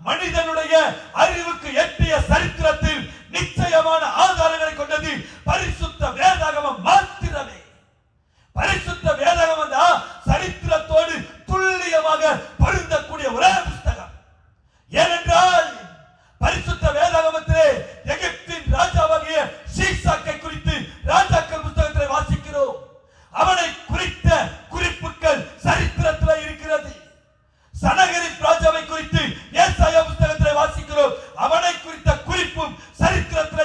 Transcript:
மனிதனுடைய அறிவுக்கு எட்டிய சரித்திரத்தில் நிச்சயமான ஆதாரங்களை கொண்டது பரிசுத்த வேதாகமம் மாத்திரமே. பரிசுத்த வேதாகமம் தான் சரித்திரத்தோடு துல்லியமாக பொருந்தக்கூடிய ஒரே புத்தகம். ஏனென்றால் பரிசுத்த வேதாகமத்திலே எகிப்தின் ராஜாவாகிய சீசாக்கை குறித்து ராஜாக்கள் புத்தகத்திலே வாசிக்கிறோம். அவனை குறித்த குறிப்புகள் சரித்திரத்தில் இருக்கிறது. சனகரிப் ராஜாவை குறித்து ஏசாயா புத்தகத்திலே வாசிக்கிறோம். அவனை குறித்த குறிப்பும் சரித்திரத்தில்